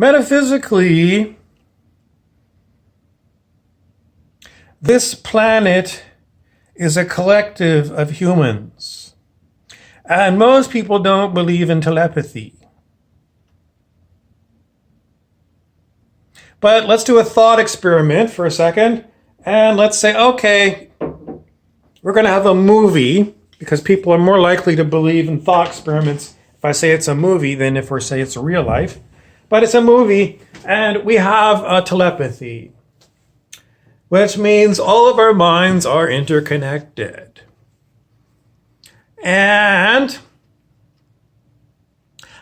Metaphysically, this planet is a collective of humans. And most people don't believe in telepathy. But let's do a thought experiment for a second. And let's say, okay, we're going to have a movie, because people are more likely to believe in thought experiments if I say it's a movie than if we say it's real life. But it's a movie, and we have a telepathy, which means all of our minds are interconnected. And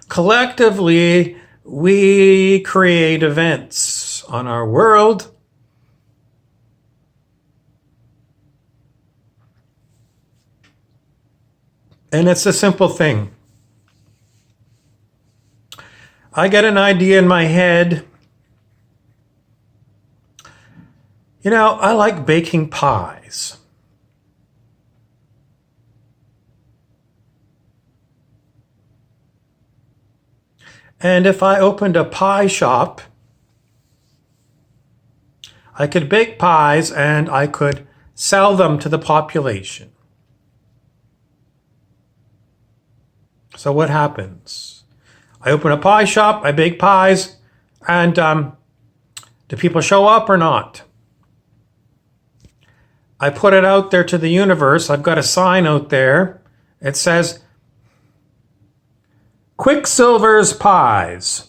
collectively, we create events on our world. And it's a simple thing. I get an idea in my head. You know, I like baking pies. And if I opened a pie shop, I could bake pies and I could sell them to the population. So what happens? I open a pie shop, I bake pies, and do people show up or not? I put it out there to the universe. I've got a sign out there. It says, Quicksilver's Pies.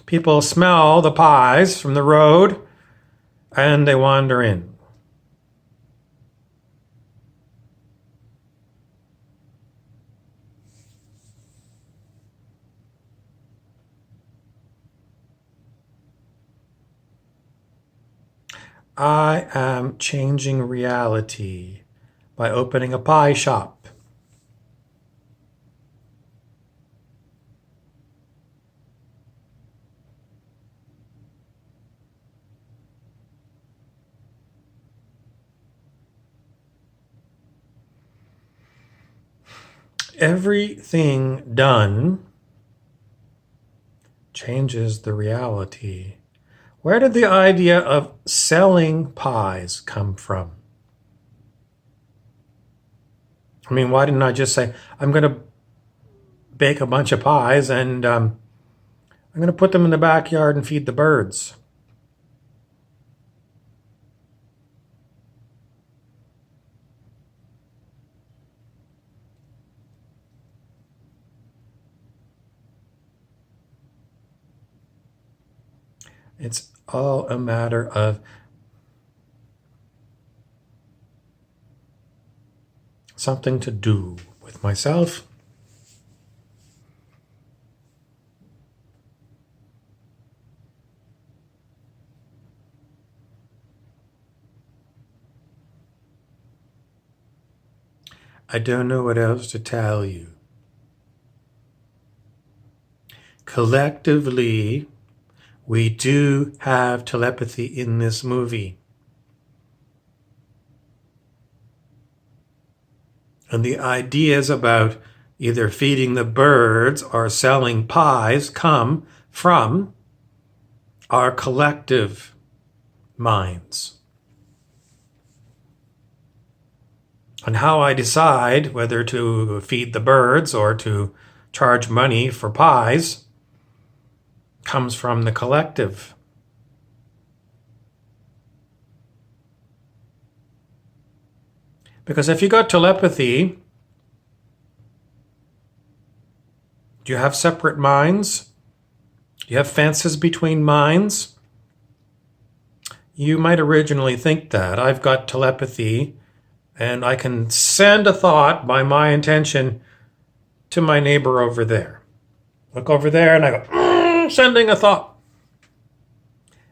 People smell the pies from the road and they wander in. I am changing reality by opening a pie shop. Everything done changes the reality. Where did the idea of selling pies come from? I mean, why didn't I just say, I'm going to bake a bunch of pies and I'm going to put them in the backyard and feed the birds? It's all a matter of something to do with myself. I don't know what else to tell you. Collectively, we do have telepathy in this movie. And the ideas about either feeding the birds or selling pies come from our collective minds. And how I decide whether to feed the birds or to charge money for pies comes from the collective. Because if you got telepathy, do you have separate minds? Do you have fences between minds? You might originally think that. I've got telepathy and I can send a thought by my intention to my neighbor over there. Look over there and I go, sending a thought.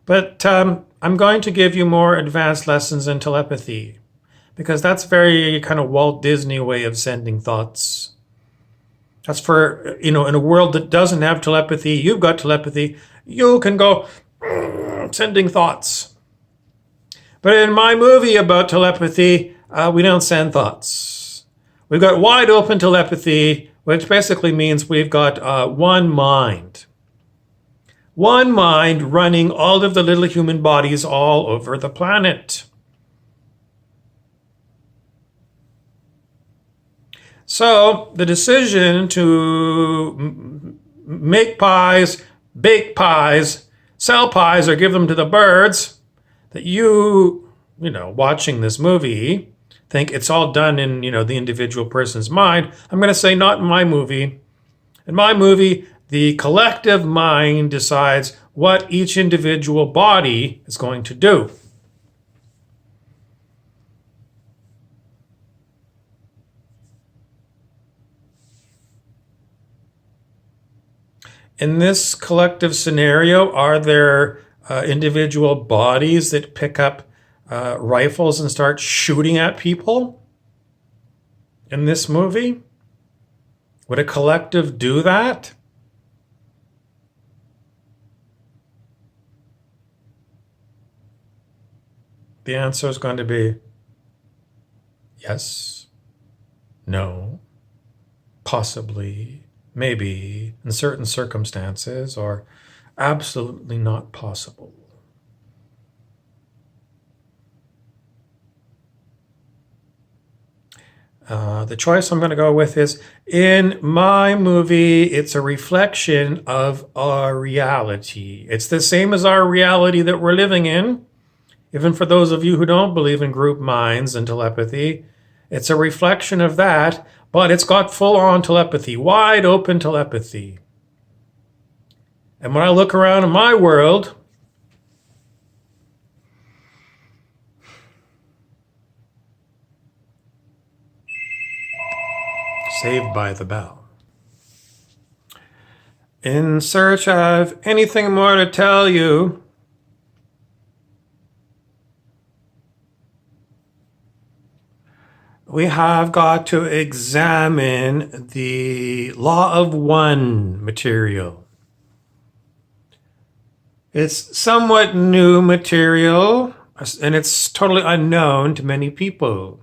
But I'm going to give you more advanced lessons in telepathy because that's very kind of Walt Disney way of sending thoughts. That's for, in a world that doesn't have telepathy, you've got telepathy, you can go sending thoughts. But in my movie about telepathy, we don't send thoughts. We've got wide open telepathy. which basically means we've got one mind. One mind running all of the little human bodies all over the planet. So the decision to make pies, bake pies, sell pies, or give them to the birds, that you watching this movie, think it's all done in, the individual person's mind. I'm going to say not in my movie. In my movie, the collective mind decides what each individual body is going to do. In this collective scenario, are there individual bodies that pick up rifles and start shooting at people? In this movie? Would a collective do that? The answer is going to be yes, no, possibly, maybe, in certain circumstances, or absolutely not possible. The choice I'm going to go with is, in my movie, it's a reflection of our reality. It's the same as our reality that we're living in. Even for those of you who don't believe in group minds and telepathy, it's a reflection of that, but it's got full-on telepathy, wide open telepathy. And when I look around in my world, Saved by the Bell. In search of anything more to tell you, we have got to examine the Law of One material. It's somewhat new material, and it's totally unknown to many people.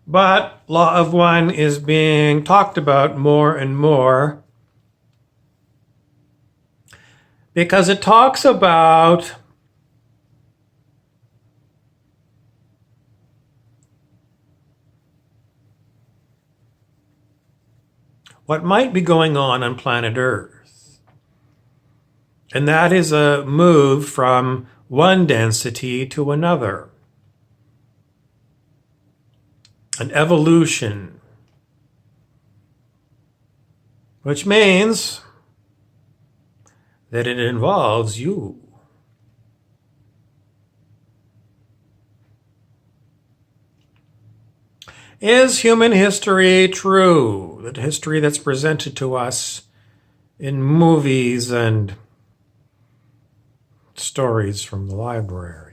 But Law of One is being talked about more and more because it talks about what might be going on planet Earth. And that is a move from one density to another. An evolution. Which means that it involves you. Is human history true? The history that's presented to us in movies and stories from the library?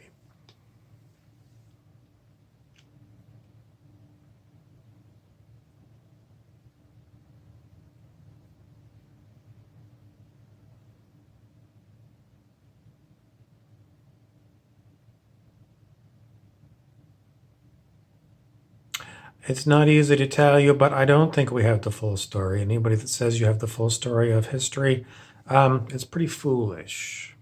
It's not easy to tell you, but I don't think we have the full story. Anybody that says you have the full story of history, is pretty foolish.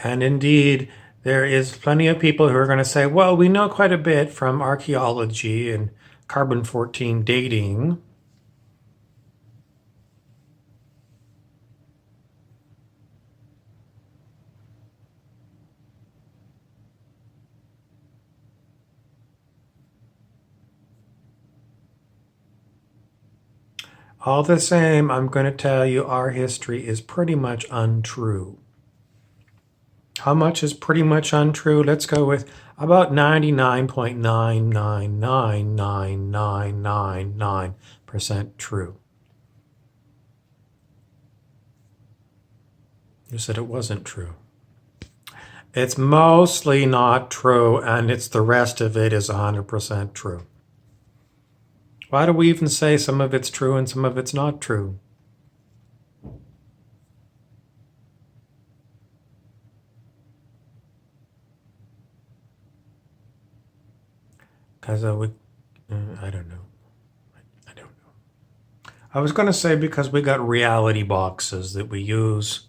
And indeed, there is plenty of people who are going to say, well, we know quite a bit from archaeology and carbon-14 dating. All the same, I'm going to tell you our history is pretty much untrue. How much is pretty much untrue? Let's go with about 99.9999999% true. You said it wasn't true. It's mostly not true, and it's the rest of it is 100% true. Why do we even say some of it's true and some of it's not true? Because I don't know. I don't know. I was going to say because we got reality boxes that we use,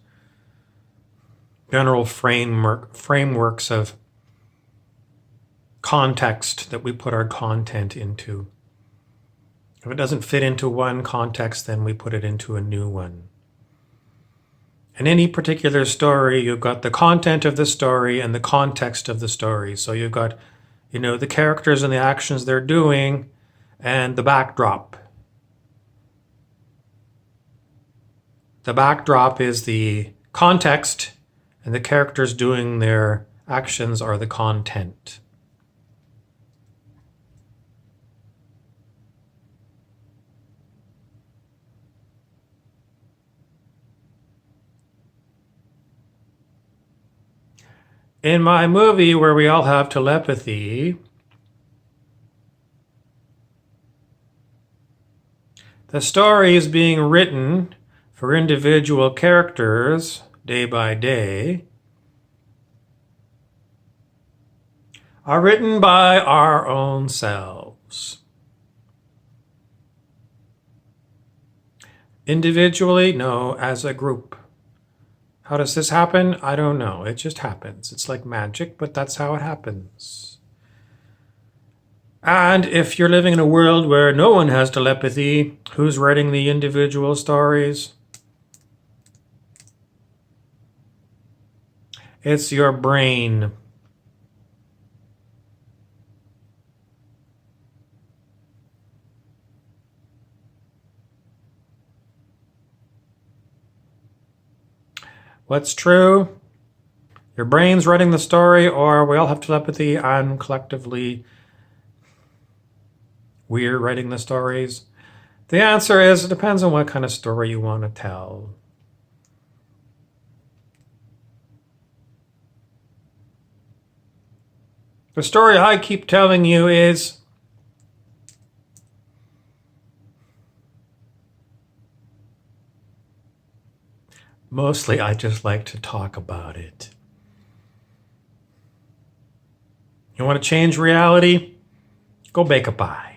general frameworks of context that we put our content into. If it doesn't fit into one context, then we put it into a new one. In any particular story, you've got the content of the story and the context of the story. So you've got, the characters and the actions they're doing and the backdrop. The backdrop is the context, and the characters doing their actions are the content. In my movie where we all have telepathy, the story is being written for individual characters day by day, are written by our own selves. Individually? No, as a group. How does this happen? I don't know. It just happens. It's like magic, but that's how it happens. And if you're living in a world where no one has telepathy, who's writing the individual stories? It's your brain. What's true? Your brain's writing the story, or we all have telepathy and collectively we're writing the stories? The answer is it depends on what kind of story you want to tell. The story I keep telling you is mostly I just like to talk about it. You want to change reality? Go bake a pie.